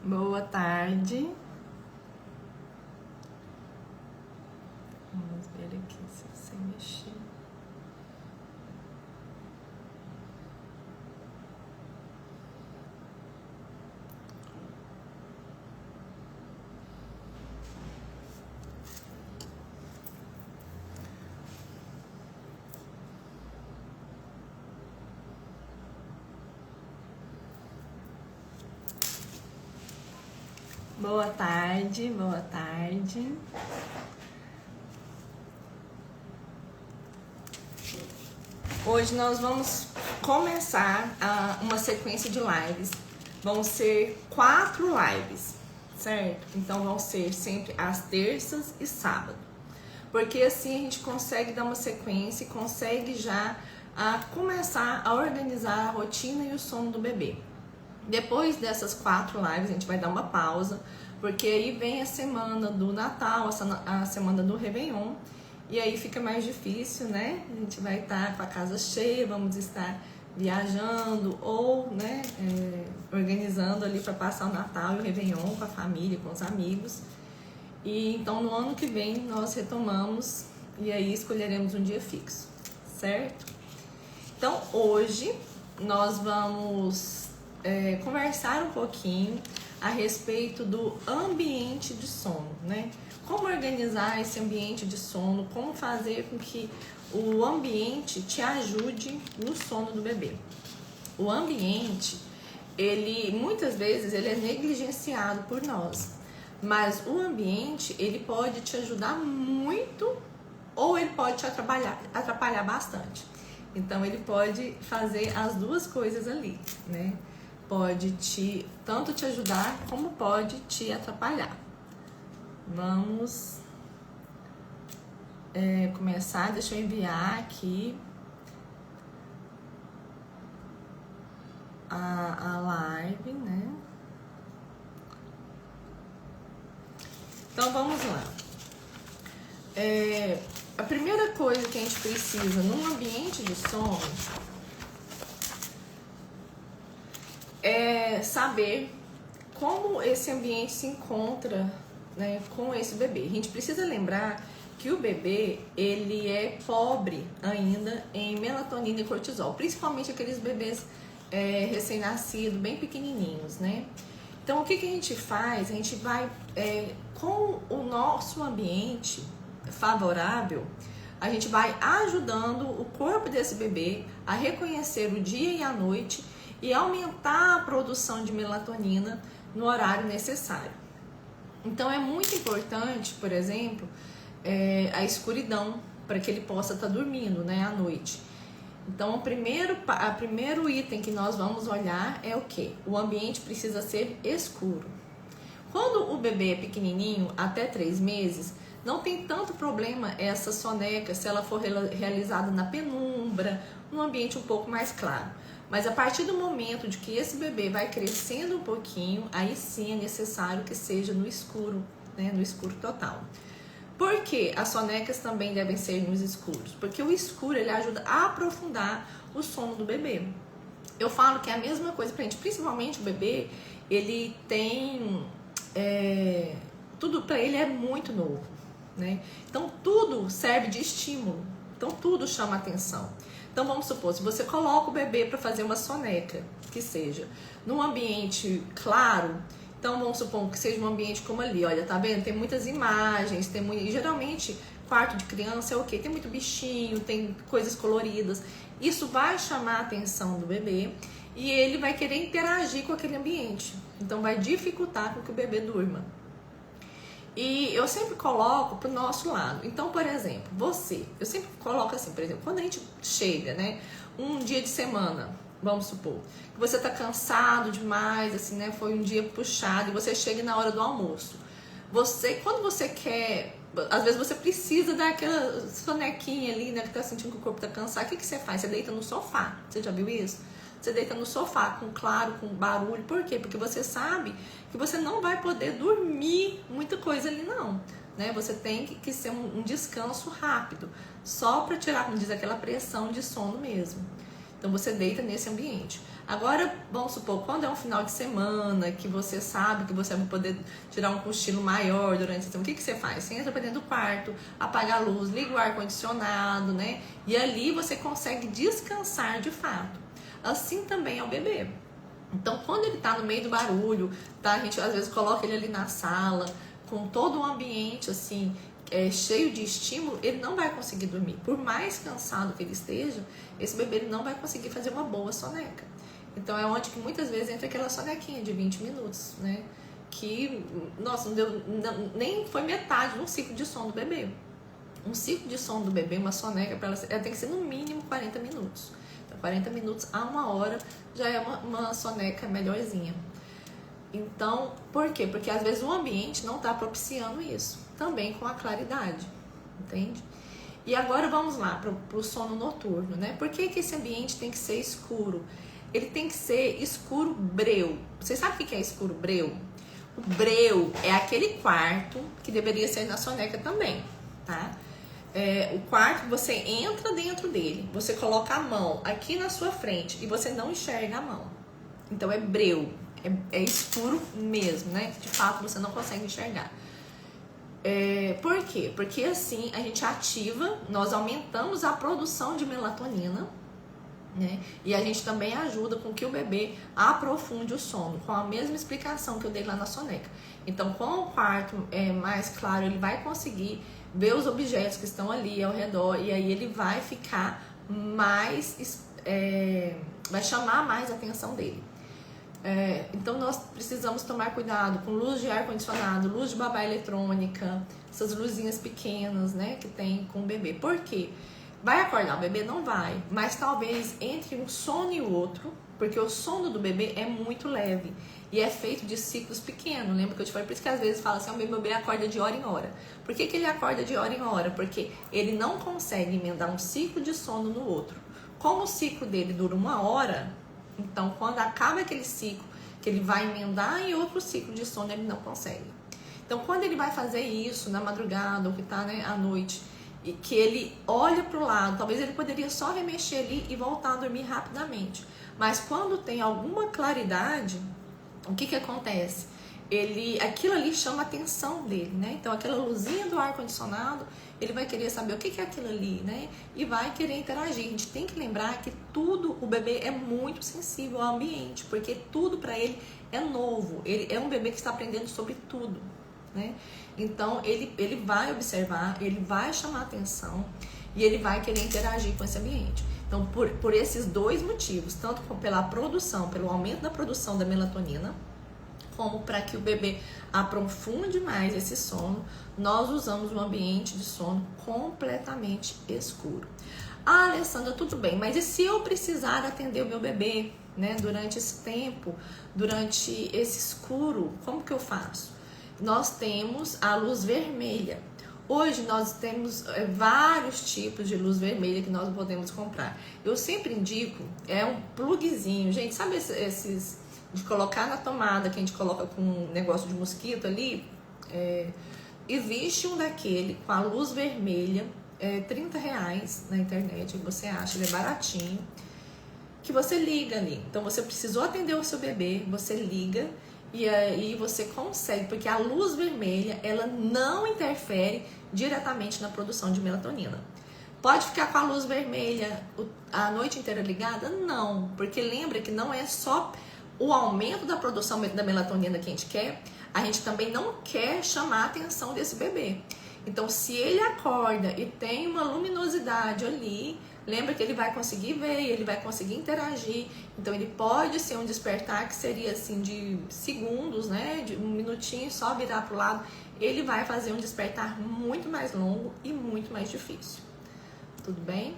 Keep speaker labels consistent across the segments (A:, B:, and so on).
A: Boa tarde. Vamos ver aqui se você mexer. Boa tarde, boa tarde. Hoje nós vamos começar uma sequência de lives. Vão ser 4 lives, certo? Então vão ser sempre às terças e sábado. Porque assim a gente consegue dar uma sequência e consegue já começar a organizar a rotina e o sono do bebê. Depois dessas 4 lives, a gente vai dar uma pausa, porque aí vem a semana do Natal, a semana do Réveillon, e aí fica mais difícil, né? A gente vai estar com a casa cheia, vamos estar viajando ou, né, organizando ali para passar o Natal e o Réveillon com a família, com os amigos. E então no ano que vem nós retomamos e aí escolheremos um dia fixo, certo? Então hoje nós vamos conversar um pouquinho a respeito do ambiente de sono, né? Como organizar esse ambiente de sono, como fazer com que o ambiente te ajude no sono do bebê. O ambiente, muitas vezes ele é negligenciado por nós, mas o ambiente ele pode te ajudar muito ou ele pode te atrapalhar bastante. Então ele pode fazer as duas coisas ali, né? Pode tanto te ajudar como pode te atrapalhar. Vamos começar, deixa eu enviar aqui a live, né? Então vamos lá. A primeira coisa que a gente precisa num ambiente de sono é saber como esse ambiente se encontra, né, com esse bebê. A gente precisa lembrar que o bebê ele é pobre ainda em melatonina e cortisol, principalmente aqueles bebês recém-nascidos, bem pequenininhos, né? Então o que a gente faz? A gente vai com o nosso ambiente favorável, a gente vai ajudando o corpo desse bebê a reconhecer o dia e a noite e aumentar a produção de melatonina no horário necessário. Então é muito importante, por exemplo, a escuridão, para que ele possa estar dormindo, né, à noite. Então o primeiro item que nós vamos olhar é o quê? O ambiente precisa ser escuro. Quando o bebê é pequenininho, até 3 meses, não tem tanto problema essa soneca se ela for realizada na penumbra, num ambiente um pouco mais claro. Mas a partir do momento de que esse bebê vai crescendo um pouquinho, aí sim é necessário que seja no escuro, né? No escuro total. Por que as sonecas também devem ser nos escuros? Porque o escuro ele ajuda a aprofundar o sono do bebê. Eu falo que é a mesma coisa pra gente, principalmente o bebê, ele tem... tudo pra ele é muito novo, né? Então tudo serve de estímulo, então tudo chama atenção. Então vamos supor, se você coloca o bebê para fazer uma soneca, que seja num ambiente claro, então vamos supor que seja um ambiente como ali, olha, tá vendo? Tem muitas imagens, e geralmente quarto de criança é o quê? Tem muito bichinho, tem coisas coloridas. Isso vai chamar a atenção do bebê e ele vai querer interagir com aquele ambiente. Então vai dificultar com que o bebê durma. E eu sempre coloco pro nosso lado. Então, por exemplo, eu sempre coloco assim, por exemplo, quando a gente chega, né, um dia de semana, vamos supor, que você tá cansado demais, assim, né, foi um dia puxado e você chega na hora do almoço. Quando você quer, às vezes você precisa dar aquela sonequinha ali, né, que tá sentindo que o corpo tá cansado, o que você faz? Você deita no sofá, você já viu isso? Você deita no sofá, com claro, com barulho. Por quê? Porque você sabe que você não vai poder dormir muita coisa ali, não. Né? Você tem que ser um descanso rápido, só para tirar, como diz, aquela pressão de sono mesmo. Então você deita nesse ambiente. Agora, vamos supor, quando é um final de semana, que você sabe que você vai poder tirar um cochilo maior durante a semana, o que você faz? Você entra pra dentro do quarto, apaga a luz, liga o ar-condicionado, né? E ali você consegue descansar de fato. Assim também é o bebê. Então, quando ele tá no meio do barulho, tá? A gente às vezes coloca ele ali na sala, com todo o ambiente, assim, cheio de estímulo, ele não vai conseguir dormir. Por mais cansado que ele esteja, esse bebê ele não vai conseguir fazer uma boa soneca. Então é onde que muitas vezes entra aquela sonequinha de 20 minutos, né? Que, nossa, nem foi metade de um ciclo de sono do bebê. Um ciclo de sono do bebê, uma soneca, ela tem que ser no mínimo 40 minutos. Então 40 minutos a 1 hora já é uma soneca melhorzinha. Então, por quê? Porque às vezes o ambiente não está propiciando isso. Também com a claridade, entende? E agora vamos lá para o sono noturno, né? Por que esse ambiente tem que ser escuro? Ele tem que ser escuro breu. Você sabe o que é escuro breu? O breu é aquele quarto que deveria ser na soneca também, tá? O quarto, você entra dentro dele, você coloca a mão aqui na sua frente e você não enxerga a mão. Então é breu, é escuro mesmo, né? De fato você não consegue enxergar. Por quê? Porque assim a gente ativa, nós aumentamos a produção de melatonina, né? E a gente também ajuda com que o bebê aprofunde o sono, com a mesma explicação que eu dei lá na soneca. Então, com o quarto mais claro, ele vai conseguir ver os objetos que estão ali ao redor e aí ele vai ficar mais, vai chamar mais a atenção dele. Então nós precisamos tomar cuidado com luz de ar-condicionado, luz de babá eletrônica, essas luzinhas pequenas, né, que tem com o bebê. Por quê? Vai acordar o bebê? Não vai, mas talvez entre um sono e o outro, porque o sono do bebê é muito leve e é feito de ciclos pequenos. Lembra que eu te falei? Por isso que às vezes fala assim, o bebê acorda de hora em hora. Por que ele acorda de hora em hora? Porque ele não consegue emendar um ciclo de sono no outro. Como o ciclo dele dura 1 hora, então quando acaba aquele ciclo, que ele vai emendar em outro ciclo de sono, ele não consegue. Então quando ele vai fazer isso na madrugada ou que tá, né, à noite, e que ele olha para o lado, talvez ele poderia só remexer ali e voltar a dormir rapidamente. Mas quando tem alguma claridade, o que acontece? Aquilo ali chama a atenção dele, né? Então aquela luzinha do ar-condicionado, ele vai querer saber o que é aquilo ali, né? E vai querer interagir. A gente tem que lembrar que tudo, o bebê é muito sensível ao ambiente, porque tudo para ele é novo. Ele é um bebê que está aprendendo sobre tudo, né? Então ele vai observar, ele vai chamar atenção e ele vai querer interagir com esse ambiente. Então por esses dois motivos, tanto pela produção, pelo aumento da produção da melatonina, como para que o bebê aprofunde mais esse sono, nós usamos um ambiente de sono completamente escuro. Ah, Alessandra, tudo bem, mas e se eu precisar atender o meu bebê, né, durante esse tempo, durante esse escuro, como que eu faço? Nós temos a luz vermelha. Hoje nós temos vários tipos de luz vermelha que nós podemos comprar. Eu sempre indico, um plugzinho, gente, sabe esses de colocar na tomada, que a gente coloca com um negócio de mosquito ali? Existe um daquele com a luz vermelha, R$30 na internet, você acha, ele é baratinho, que você liga ali. Então você precisou atender o seu bebê, você liga e aí você consegue, porque a luz vermelha, ela não interfere diretamente na produção de melatonina. Pode ficar com a luz vermelha a noite inteira ligada? Não, porque lembra que não é só o aumento da produção da melatonina que a gente quer, a gente também não quer chamar a atenção desse bebê. Então, se ele acorda e tem uma luminosidade ali, lembra que ele vai conseguir ver, ele vai conseguir interagir. Então, ele pode ser um despertar que seria assim de segundos, né? De 1 minutinho, só virar para o lado. Ele vai fazer um despertar muito mais longo e muito mais difícil. Tudo bem?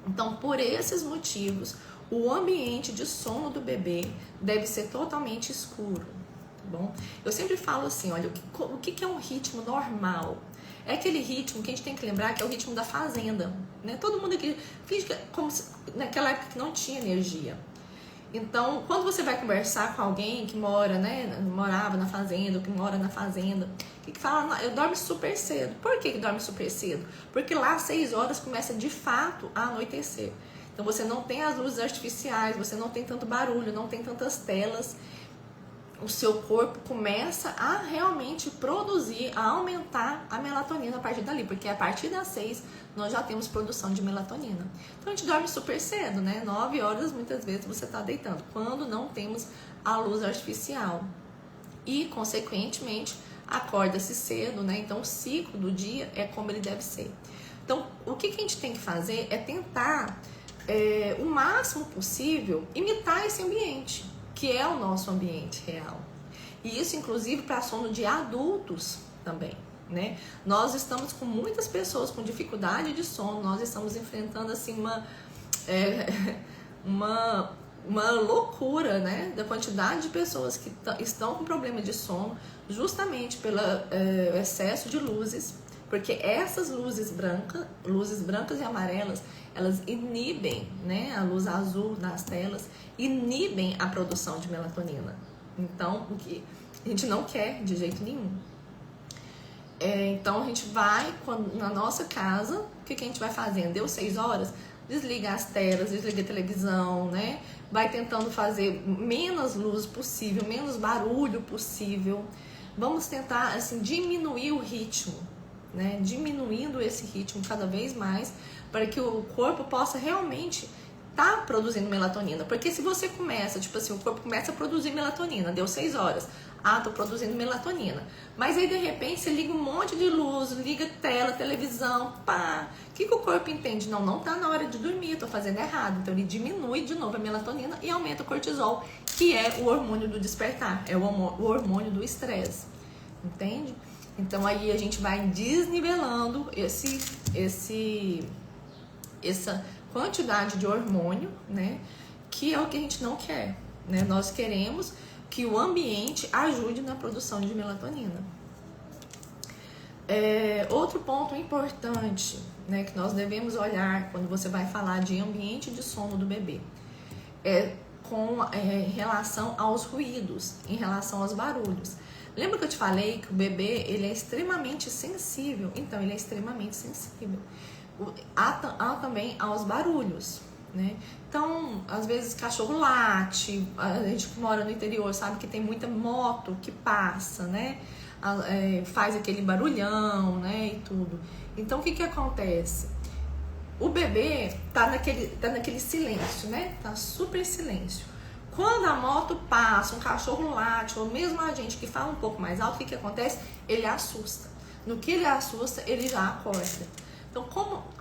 A: Então, por esses motivos, o ambiente de sono do bebê deve ser totalmente escuro, tá bom? Eu sempre falo assim, olha, o que é um ritmo normal? É aquele ritmo que a gente tem que lembrar que é o ritmo da fazenda, né? Todo mundo aqui finge que como se, naquela época que não tinha energia. Então, quando você vai conversar com alguém que mora, né, morava na fazenda, ou que mora na fazenda, que fala, eu dormo super cedo. Por que dorme super cedo? Porque lá às 6 horas começa de fato a anoitecer. Então você não tem as luzes artificiais, você não tem tanto barulho, não tem tantas telas. O seu corpo começa a realmente produzir, a aumentar a melatonina a partir dali, porque a partir das 6 nós já temos produção de melatonina. Então a gente dorme super cedo, né? 9 horas muitas vezes você está deitando, quando não temos a luz artificial. E, consequentemente, acorda-se cedo, né? Então o ciclo do dia é como ele deve ser. Então o que a gente tem que fazer é tentar, o máximo possível, imitar esse ambiente, que é o nosso ambiente real. E isso, inclusive, para sono de adultos também, né? Nós estamos com muitas pessoas com dificuldade de sono, nós estamos enfrentando, assim, uma loucura, né? Da quantidade de pessoas que estão com problema de sono, justamente pelo excesso de luzes, porque essas luzes brancas e amarelas, elas inibem, né, a luz azul das telas, inibem a produção de melatonina. Então, o que a gente não quer de jeito nenhum. Então, a gente vai, na nossa casa, o que a gente vai fazendo? Deu 6 horas, desliga as telas, desliga a televisão, né? Vai tentando fazer menos luz possível, menos barulho possível. Vamos tentar, assim, diminuir o ritmo, né? Diminuindo esse ritmo cada vez mais, para que o corpo possa realmente estar produzindo melatonina. Porque se você começa, tipo assim, o corpo começa a produzir melatonina, deu 6 horas, tô produzindo melatonina. Mas aí, de repente, você liga um monte de luz, liga tela, televisão, pá. O que o corpo entende? Não tá na hora de dormir, eu tô fazendo errado. Então, ele diminui de novo a melatonina e aumenta o cortisol, que é o hormônio do despertar, é o hormônio do estresse. Entende? Então, aí a gente vai desnivelando essa quantidade de hormônio, né? Que é o que a gente não quer, né? Nós queremos que o ambiente ajude na produção de melatonina. Outro ponto importante, né, que nós devemos olhar quando você vai falar de ambiente de sono do bebê em relação aos ruídos, em relação aos barulhos. Lembra que eu te falei que o bebê, ele é extremamente sensível? Então, ele é extremamente sensível. Há também aos barulhos, né? Então, às vezes, cachorro late, a gente que mora no interior sabe que tem muita moto que passa, né? Faz aquele barulhão, né? E tudo. Então, o que acontece? O bebê tá naquele silêncio, né? Tá super silêncio. Quando a moto passa, um cachorro late, ou mesmo a gente que fala um pouco mais alto, o que acontece? Ele assusta. No que ele assusta, ele já acorda. Então,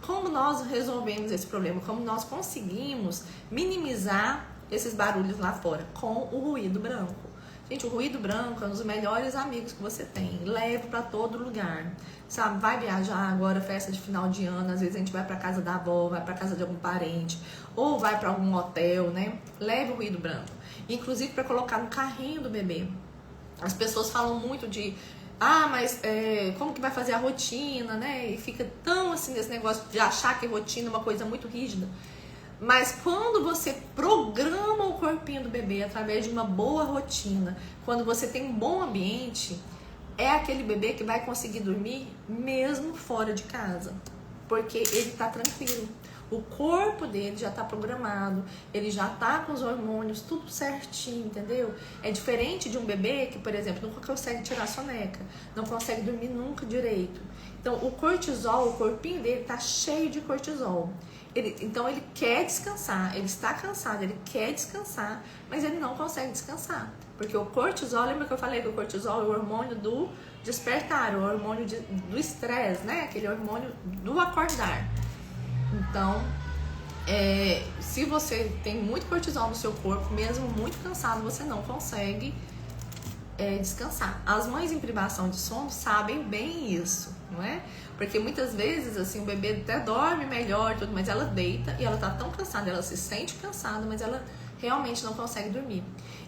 A: como nós resolvemos esse problema? Como nós conseguimos minimizar esses barulhos lá fora? Com o ruído branco. Gente, o ruído branco é um dos melhores amigos que você tem. Leve para todo lugar. Sabe, vai viajar agora, festa de final de ano, às vezes a gente vai para casa da avó, vai para casa de algum parente, ou vai para algum hotel, né? Leve o ruído branco. Inclusive para colocar no carrinho do bebê. As pessoas falam muito de mas como que vai fazer a rotina, né? E fica tão assim nesse negócio de achar que rotina é uma coisa muito rígida. Mas quando você programa o corpinho do bebê através de uma boa rotina, quando você tem um bom ambiente, é aquele bebê que vai conseguir dormir mesmo fora de casa, porque ele tá tranquilo. O corpo dele já tá programado, ele já tá com os hormônios tudo certinho, entendeu? É diferente de um bebê que, por exemplo, não consegue tirar a soneca, não consegue dormir nunca direito. Então, o cortisol, o corpinho dele tá cheio de cortisol. Então, ele quer descansar, ele está cansado, ele quer descansar, mas ele não consegue descansar. Porque o cortisol, lembra que eu falei que o cortisol é o hormônio do despertar, o hormônio do estresse, né? Aquele hormônio do acordar. Então, se você tem muito cortisol no seu corpo, mesmo muito cansado, você não consegue descansar. As mães em privação de sono sabem bem isso, não é? Porque muitas vezes, assim, o bebê até dorme melhor, tudo, mas ela deita e ela tá tão cansada, ela se sente cansada, mas ela realmente não consegue dormir.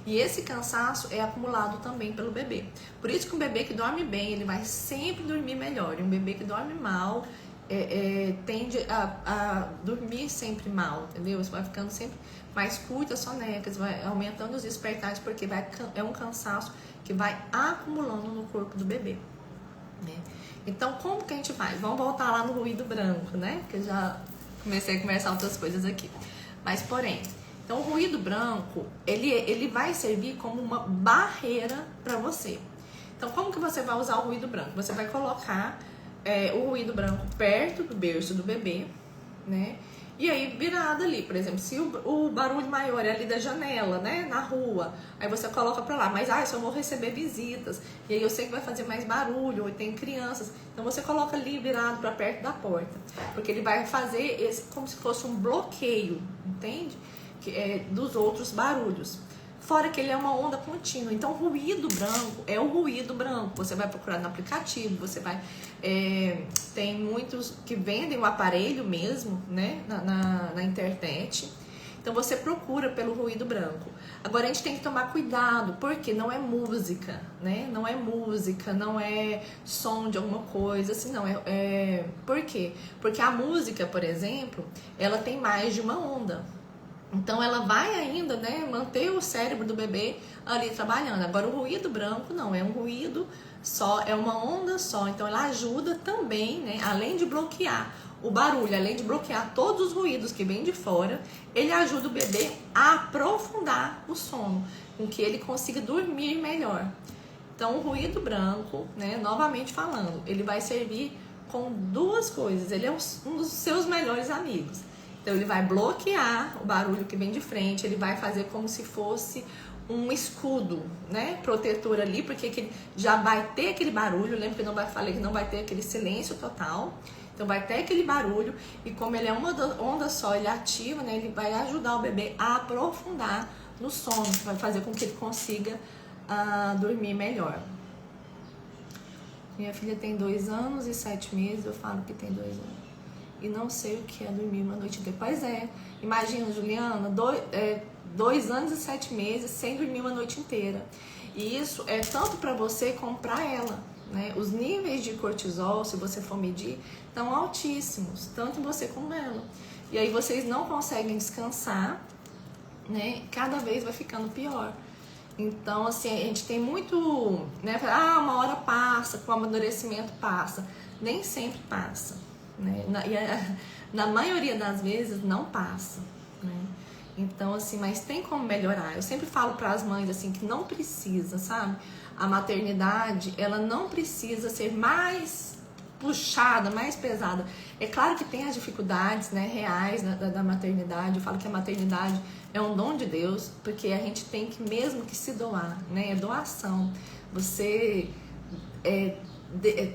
A: E esse cansaço é acumulado também pelo bebê. Por isso que um bebê que dorme bem, ele vai sempre dormir melhor. E um bebê que dorme mal tende a dormir sempre mal, entendeu? Você vai ficando sempre mais curta as sonecas, vai aumentando os despertares, porque é um cansaço que vai acumulando no corpo do bebê, né? Então, como que a gente faz? Vamos voltar lá no ruído branco, né? Que eu já comecei a conversar outras coisas aqui. Mas porém, então o ruído branco, ele vai servir como uma barreira para você. Então como que você vai usar o ruído branco? Você vai colocar o ruído branco perto do berço do bebê, né? E aí virado ali, por exemplo, se o barulho maior é ali da janela, né, na rua, aí você coloca pra lá, mas se eu vou receber visitas, e aí eu sei que vai fazer mais barulho, ou tem crianças, então você coloca ali virado pra perto da porta, porque ele vai fazer como se fosse um bloqueio, entende? Dos outros barulhos. Fora que ele é uma onda contínua. Então, ruído branco é o ruído branco. Você vai procurar no aplicativo, você vai... tem muitos que vendem o aparelho mesmo, né? Na internet. Então, você procura pelo ruído branco. Agora, a gente tem que tomar cuidado, porque não é música, né? Não é música, não é som de alguma coisa, assim, não. Por quê? Porque a música, por exemplo, ela tem mais de uma onda. Então ela vai ainda, né, manter o cérebro do bebê ali trabalhando. Agora o ruído branco não, é um ruído só, é uma onda só. Então ela ajuda também, né, além de bloquear o barulho, além de bloquear todos os ruídos que vêm de fora, ele ajuda o bebê a aprofundar o sono, com que ele consiga dormir melhor. Então o ruído branco, né, novamente falando, ele vai servir com duas coisas. Ele é um dos seus melhores amigos. Então ele vai bloquear o barulho que vem de frente, ele vai fazer como se fosse um escudo, né, protetor ali, porque já vai ter aquele barulho. Lembra que eu falei que não vai ter aquele silêncio total, então vai ter aquele barulho, e como ele é uma onda só, ele ativa, né, ele vai ajudar o bebê a aprofundar no sono, vai fazer com que ele consiga dormir melhor. Minha filha tem 2 anos e 7 meses, eu falo que tem 2 anos. E não sei o que é dormir uma noite inteira. Pois é, imagina, Juliana, 2 anos e 7 meses sem dormir uma noite inteira. E isso é tanto para você como para ela, né? Os níveis de cortisol, se você for medir, estão altíssimos, tanto você como ela. E aí vocês não conseguem descansar, né? Cada vez vai ficando pior. Então, assim, a gente tem muito, né? Uma hora passa, com o amadurecimento passa. Nem sempre passa. Né? Na maioria das vezes não passa, né? Então assim, mas tem como melhorar. Eu sempre falo para as mães assim que não precisa, sabe? A maternidade, ela não precisa ser mais puxada, mais pesada. É claro que tem as dificuldades, né, reais da maternidade. Eu falo que a maternidade é um dom de Deus, porque a gente tem que mesmo que se doar, né? É doação. Você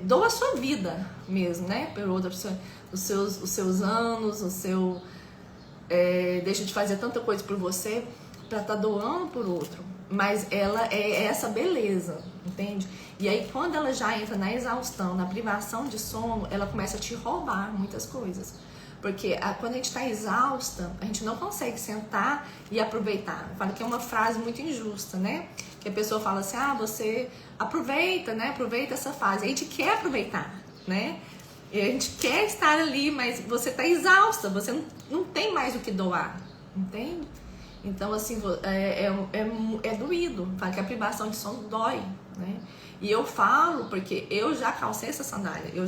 A: doa a sua vida mesmo, né? Por outra pessoa, os seus anos, deixa de fazer tanta coisa por você para estar doando por outro. Mas ela é essa beleza, entende? E aí quando ela já entra na exaustão, na privação de sono, ela começa a te roubar muitas coisas. Porque quando a gente está exausta, a gente não consegue sentar e aproveitar. Eu falo que é uma frase muito injusta, né? Que a pessoa fala assim, você aproveita, né? Aproveita essa fase. A gente quer aproveitar, né? E a gente quer estar ali, mas você está exausta, você não tem mais o que doar, entende? Então, assim, é doído. Fala que a privação de sono dói, né? E eu falo porque eu já calcei essa sandália, eu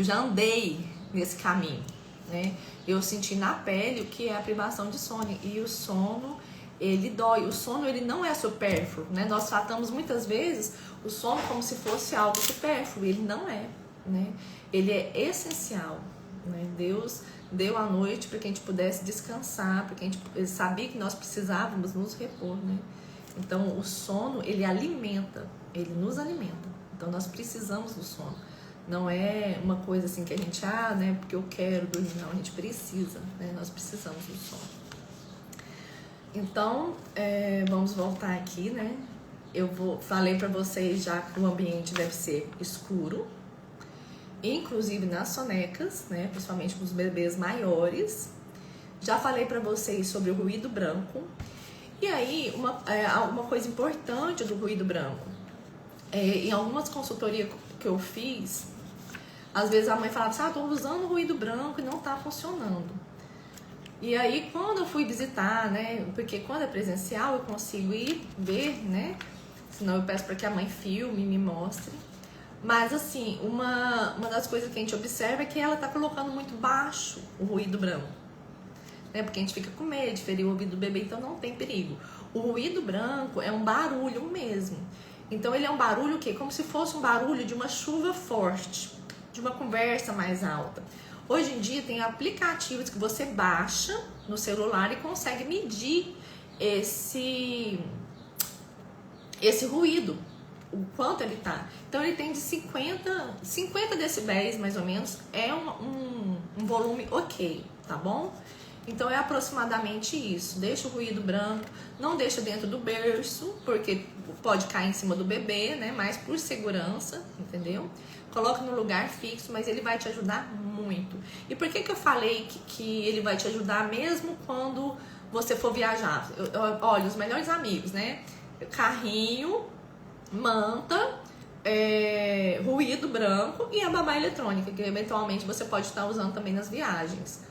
A: já andei nesse caminho, né? Eu senti na pele o que é a privação de sono. E o sono, ele dói. O sono, ele não é supérfluo, né? Nós tratamos muitas vezes o sono como se fosse algo supérfluo. Ele não é, né? Ele é essencial, né? Deus deu a noite para que a gente pudesse descansar, porque ele sabia que nós precisávamos nos repor, né? Então, o sono, ele alimenta, ele nos alimenta. Então, nós precisamos do sono. Não é uma coisa assim que a gente, né, porque eu quero dormir. Não, a gente precisa, né? Nós precisamos do sono. Então, vamos voltar aqui, né? Falei pra vocês já que o ambiente deve ser escuro, inclusive nas sonecas, né? Principalmente com os bebês maiores. Já falei pra vocês sobre o ruído branco. E aí, uma coisa importante do ruído branco. Em algumas consultorias que eu fiz, às vezes a mãe falava assim, tô usando ruído branco e não tá funcionando. E aí, quando eu fui visitar, né, porque quando é presencial eu consigo ir ver, né, senão eu peço para que a mãe filme e me mostre. Mas assim, uma das coisas que a gente observa é que ela tá colocando muito baixo o ruído branco. né? Porque a gente fica com medo de ferir o ouvido do bebê, então não tem perigo. O ruído branco é um barulho mesmo. Então ele é um barulho que como se fosse um barulho de uma chuva forte, de uma conversa mais alta. Hoje em dia tem aplicativos que você baixa no celular e consegue medir esse ruído, o quanto ele tá. Então ele tem de 50 decibéis mais ou menos, é um volume ok, tá bom? Então é aproximadamente isso. Deixa o ruído branco, não deixa dentro do berço, porque pode cair em cima do bebê, né? Mas por segurança, entendeu? Coloca no lugar fixo, mas ele vai te ajudar muito. E por que eu falei que ele vai te ajudar mesmo quando você for viajar? Olha, os melhores amigos, né? Carrinho, manta, ruído branco e a babá eletrônica, que eventualmente você pode estar usando também nas viagens.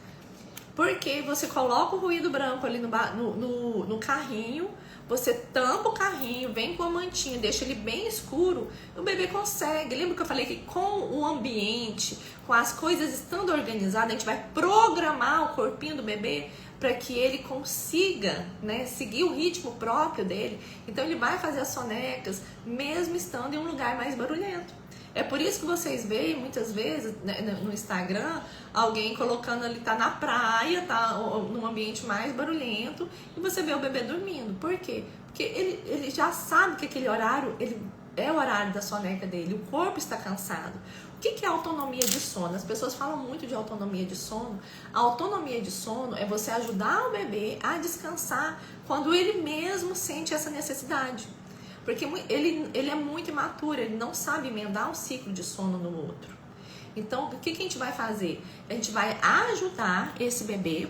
A: Porque você coloca o ruído branco ali no carrinho, você tampa o carrinho, vem com a mantinha, deixa ele bem escuro, o bebê consegue. Lembra que eu falei que com o ambiente, com as coisas estando organizadas, a gente vai programar o corpinho do bebê para que ele consiga, né, seguir o ritmo próprio dele. Então ele vai fazer as sonecas, mesmo estando em um lugar mais barulhento. É por isso que vocês veem muitas vezes, né, no Instagram, alguém colocando ali, tá na praia, tá num ambiente mais barulhento, e você vê o bebê dormindo. Por quê? Porque ele já sabe que aquele horário é o horário da soneca dele, o corpo está cansado. O que é autonomia de sono? As pessoas falam muito de autonomia de sono. A autonomia de sono é você ajudar o bebê a descansar quando ele mesmo sente essa necessidade. Porque ele é muito imaturo, ele não sabe emendar um ciclo de sono no outro. Então, o que a gente vai fazer? A gente vai ajudar esse bebê,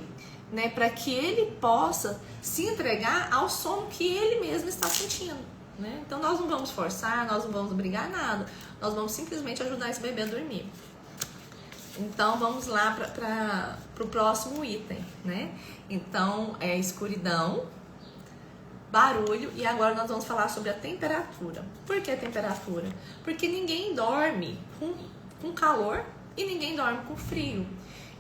A: né, para que ele possa se entregar ao sono que ele mesmo está sentindo, né? Então, nós não vamos forçar, nós não vamos brigar nada, nós vamos simplesmente ajudar esse bebê a dormir. Então, vamos lá para o próximo item, né? Então, é escuridão, barulho, e agora nós vamos falar sobre a temperatura. Por que a temperatura? Porque ninguém dorme com calor e ninguém dorme com frio.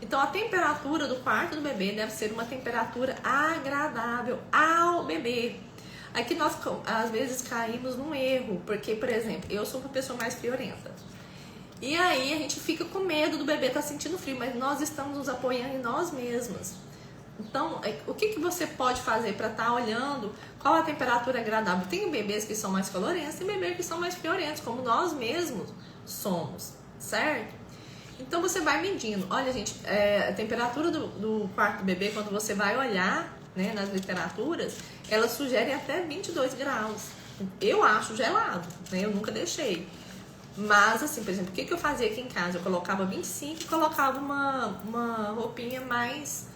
A: Então a temperatura do quarto do bebê deve ser uma temperatura agradável ao bebê. Aqui nós às vezes caímos num erro, porque, por exemplo, eu sou uma pessoa mais friorenta. E aí a gente fica com medo do bebê estar sentindo frio, mas nós estamos nos apoiando em nós mesmas. Então, o que você pode fazer para estar olhando qual a temperatura agradável? Tem bebês que são mais calorentos, tem bebês que são mais friorentos, como nós mesmos somos, certo? Então, você vai medindo. Olha, gente, a temperatura do quarto do bebê, quando você vai olhar, né, nas literaturas, ela sugere até 22 graus. Eu acho gelado, né? Eu nunca deixei. Mas, assim, por exemplo, o que eu fazia aqui em casa? Eu colocava 25 e colocava uma roupinha mais...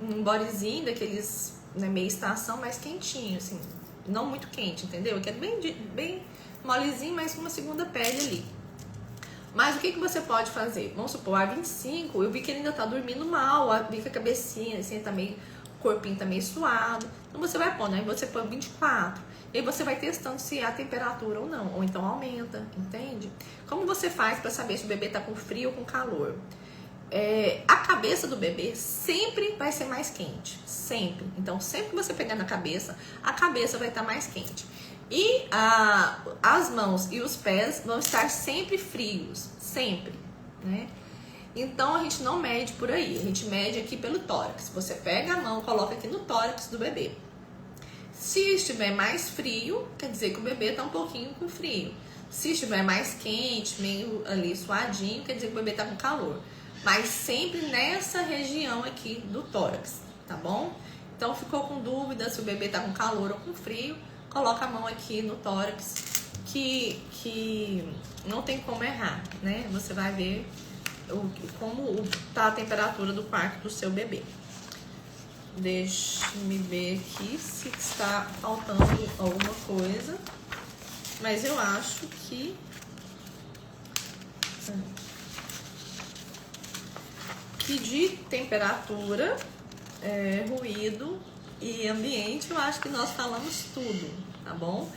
A: um bodyzinho daqueles, né, meia estação, mais quentinho, assim, não muito quente, entendeu? Que é bem molezinho, mas com uma segunda pele ali. Mas o que você pode fazer? Vamos supor, a 25, eu vi que ele ainda tá dormindo mal, vi que a cabecinha, assim, tá meio, o corpinho tá meio suado. Então você vai pôr, né? Você põe 24. E aí você vai testando se há temperatura ou não, ou então aumenta, entende? Como você faz para saber se o bebê tá com frio ou com calor? A cabeça do bebê sempre vai ser mais quente, sempre. Então, sempre que você pegar na cabeça, a cabeça vai estar mais quente. E as mãos e os pés vão estar sempre frios, sempre, né? Então, a gente não mede por aí, a gente mede aqui pelo tórax. Você pega a mão, coloca aqui no tórax do bebê. Se estiver mais frio, quer dizer que o bebê está um pouquinho com frio. Se estiver mais quente, meio ali suadinho, quer dizer que o bebê está com calor. Mas sempre nessa região aqui do tórax, tá bom? Então, ficou com dúvida se o bebê tá com calor ou com frio, coloca a mão aqui no tórax, que não tem como errar, né? Você vai ver como tá a temperatura do quarto do seu bebê. Deixa-me ver aqui se está faltando alguma coisa, mas eu acho que... que de temperatura, ruído e ambiente, eu acho que nós falamos tudo, tá bom?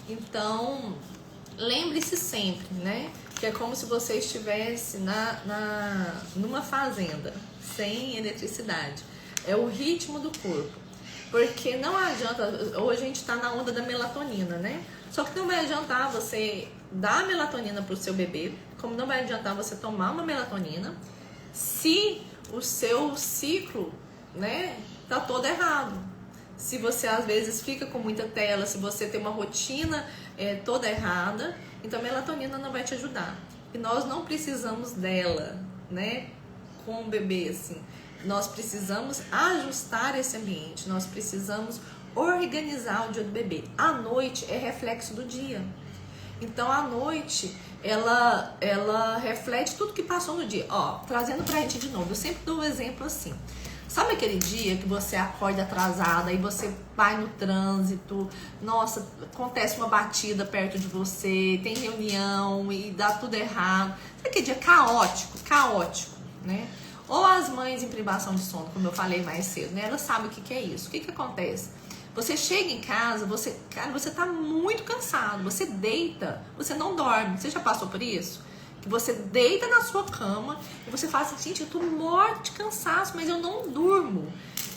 A: Então, lembre-se sempre, né? Que é como se você estivesse numa fazenda, sem eletricidade. é o ritmo do corpo. Porque não adianta, hoje a gente tá na onda da melatonina, né? Só que não vai adiantar você dar melatonina pro seu bebê, como não vai adiantar você tomar uma melatonina, se o seu ciclo, né, tá todo errado. Se você às vezes fica com muita tela, se você tem uma rotina toda errada, então a melatonina não vai te ajudar. E nós não precisamos dela, né, com o bebê, assim. Nós precisamos ajustar esse ambiente, nós precisamos organizar o dia do bebê. A noite é reflexo do dia. Então a noite, ela reflete tudo que passou no dia. Ó, trazendo pra gente de novo, eu sempre dou um exemplo assim. Sabe aquele dia que você acorda atrasada e você vai no trânsito, nossa, acontece uma batida perto de você, tem reunião e dá tudo errado. Sabe aquele dia caótico, né? Ou as mães em privação de sono, como eu falei mais cedo, né? Elas sabem o que é isso. O que acontece? Você chega em casa, você tá muito cansado, você deita, você não dorme. Você já passou por isso? Que você deita na sua cama e você fala assim, gente, eu tô morta de cansaço, mas eu não durmo.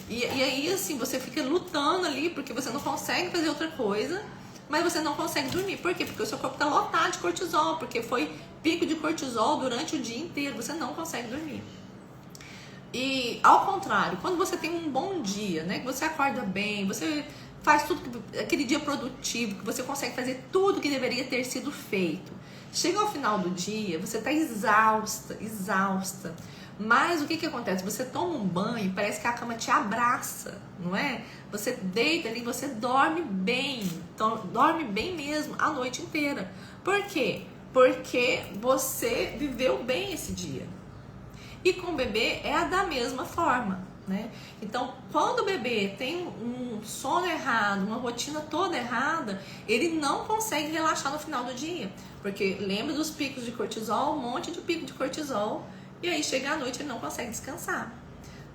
A: E aí, assim, você fica lutando ali, porque você não consegue fazer outra coisa, mas você não consegue dormir. Por quê? Porque o seu corpo tá lotado de cortisol, porque foi pico de cortisol durante o dia inteiro, você não consegue dormir. E ao contrário, quando você tem um bom dia, né, que você acorda bem, você faz tudo, aquele dia produtivo, que você consegue fazer tudo que deveria ter sido feito. Chega ao final do dia, você tá exausta. Mas o que acontece? Você toma um banho, parece que a cama te abraça, não é? Você deita ali, você dorme bem mesmo a noite inteira. Por quê? Porque você viveu bem esse dia. E com o bebê é da mesma forma, né? Então, quando o bebê tem um sono errado, uma rotina toda errada, ele não consegue relaxar no final do dia. Porque lembra dos picos de cortisol, um monte de pico de cortisol, e aí chega à noite ele não consegue descansar.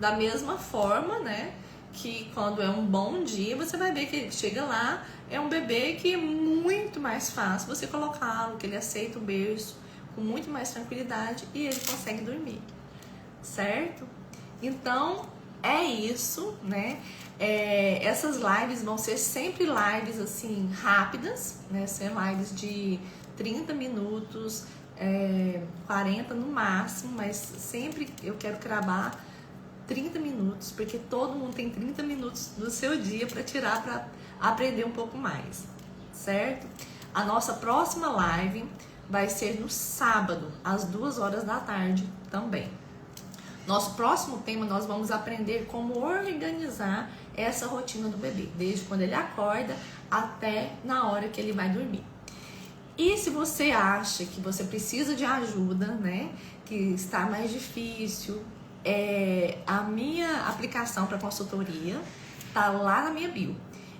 A: Da mesma forma, né, que quando é um bom dia, você vai ver que ele chega lá, é um bebê que é muito mais fácil você colocá-lo, que ele aceita o berço com muito mais tranquilidade e ele consegue dormir. Certo? Então é isso, né? Essas lives vão ser sempre lives assim rápidas, né? Ser lives de 30 minutos, 40 no máximo, mas sempre eu quero cravar 30 minutos, porque todo mundo tem 30 minutos do seu dia para tirar para aprender um pouco mais, certo? A nossa próxima live vai ser no sábado, às 2 horas da tarde também. Nosso próximo tema, nós vamos aprender como organizar essa rotina do bebê, desde quando ele acorda até na hora que ele vai dormir. E se você acha que você precisa de ajuda, né, que está mais difícil, a minha aplicação para consultoria tá lá na minha bio.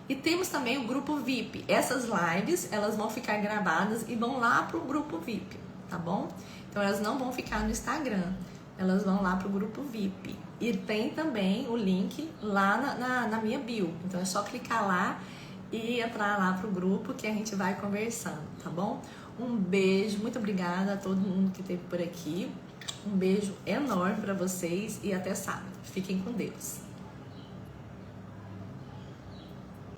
A: E temos também o grupo VIP. Essas lives, elas vão ficar gravadas e vão lá pro grupo VIP, tá bom? Então elas não vão ficar no Instagram. Elas vão lá pro grupo VIP. E tem também o link lá na minha bio. Então é só clicar lá e entrar lá pro grupo que a gente vai conversando, tá bom? Um beijo, muito obrigada a todo mundo que esteve por aqui. Um beijo enorme para vocês e até sábado. Fiquem com Deus.